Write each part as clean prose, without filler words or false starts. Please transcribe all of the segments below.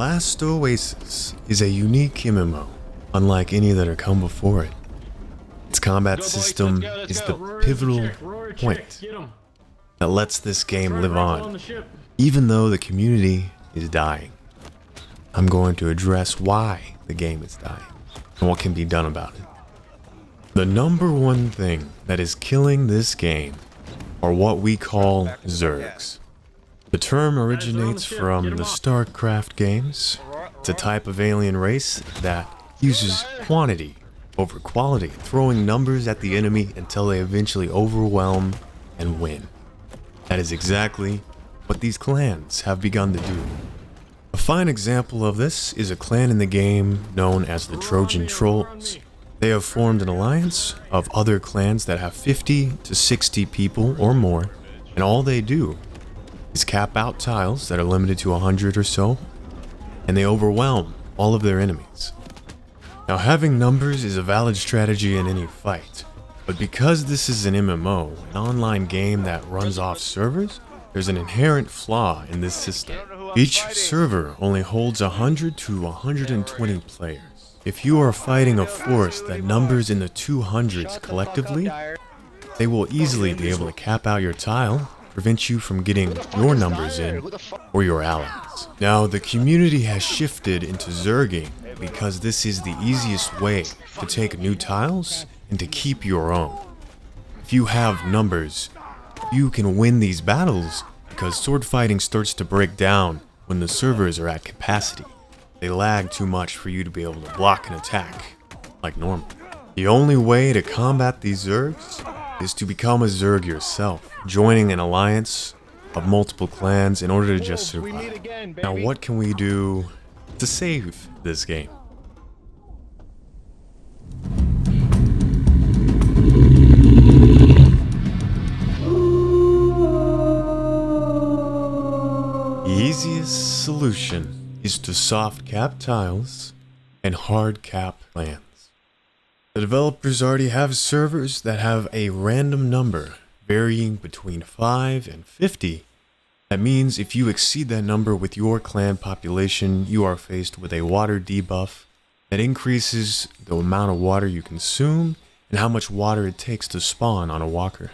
Last Oasis is a unique MMO, unlike any that have come before it. Its combat system is the pivotal point that lets this game live on, even though the community is dying. I'm going to address why the game is dying and what can be done about it. The number one thing that is killing this game are what we call Zergs. The term originates from the StarCraft games. It's a type of alien race that uses quantity over quality, throwing numbers at the enemy until they eventually overwhelm and win. That is exactly what these clans have begun to do. A fine example of this is a clan in the game known as the Trojan Trolls. They have formed an alliance of other clans that have 50 to 60 people or more, and all they do is cap out tiles that are limited to 100 or so, and they overwhelm all of their enemies. Now, having numbers is a valid strategy in any fight, but because this is an MMO, an online game that runs off servers, there's an inherent flaw in this system. Each server only holds 100 to 120 players. If you are fighting a force that numbers in the 200s collectively, they will easily be able to cap out your tile, prevent you from getting your numbers in, or your allies. Now, the community has shifted into Zerging because this is the easiest way to take new tiles and to keep your own. If you have numbers, you can win these battles because sword fighting starts to break down when the servers are at capacity. They lag too much for you to be able to block an attack like normal. The only way to combat these Zergs is to become a Zerg yourself, joining an alliance of multiple clans in order to just survive. Now, what can we do to save this game? The easiest solution is to soft cap tiles and hard cap clans. The developers already have servers that have a random number varying between 5 and 50. That means if you exceed that number with your clan population, you are faced with a water debuff that increases the amount of water you consume and how much water it takes to spawn on a walker.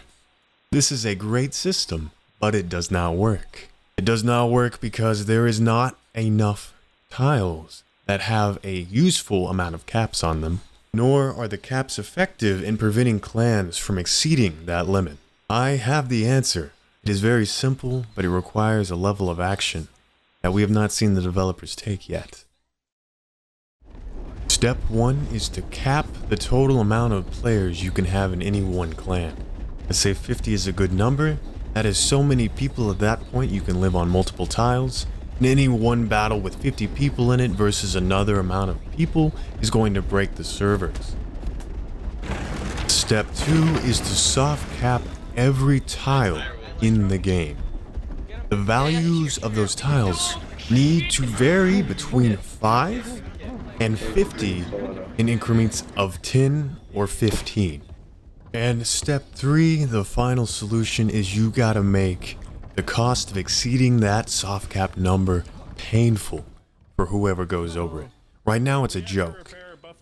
This is a great system, but it does not work. It does not work because there is not enough tiles that have a useful amount of caps on them, nor are the caps effective in preventing clans from exceeding that limit. I have the answer. It is very simple, but it requires a level of action that we have not seen the developers take yet. Step 1 is to cap the total amount of players you can have in any one clan. Let's say 50 is a good number. That is so many people at that point you can live on multiple tiles. And any one battle with 50 people in it versus another amount of people is going to break the servers. Step 2 is to soft cap every tile in the game. The values of those tiles need to vary between 5 and 50 in increments of 10 or 15. And step 3, the final solution, is you gotta make the cost of exceeding that soft cap number painful for whoever goes over it. Right now it's a joke.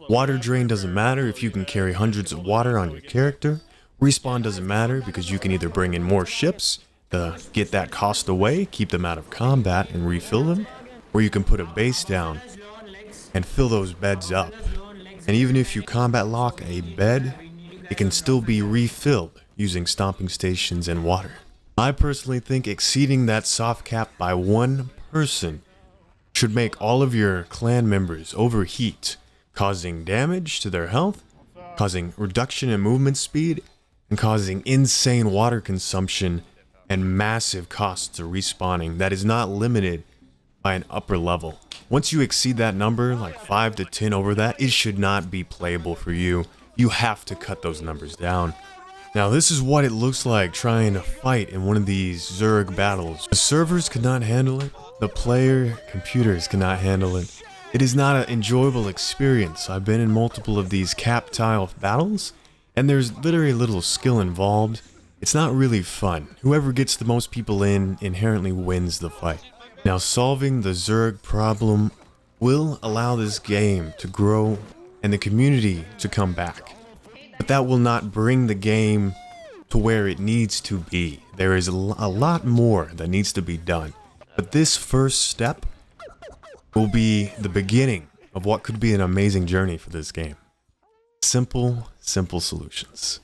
Water drain doesn't matter if you can carry hundreds of water on your character. Respawn doesn't matter because you can either bring in more ships to get that cost away, keep them out of combat and refill them, or you can put a base down and fill those beds up. And even if you combat lock a bed, it can still be refilled using stomping stations and water. I personally think exceeding that soft cap by one person should make all of your clan members overheat, causing damage to their health, causing reduction in movement speed, and causing insane water consumption and massive costs to respawning that is not limited by an upper level. Once you exceed that number, like 5 to 10 over that, it should not be playable for you. You have to cut those numbers down. Now, this is what it looks like trying to fight in one of these Zerg battles. The servers cannot handle it. The player computers cannot handle it. It is not an enjoyable experience. I've been in multiple of these cap tile battles, and there's literally little skill involved. It's not really fun. Whoever gets the most people in inherently wins the fight. Now, solving the Zerg problem will allow this game to grow and the community to come back. But that will not bring the game to where it needs to be. There is a lot more that needs to be done. But this first step will be the beginning of what could be an amazing journey for this game. Simple, simple solutions.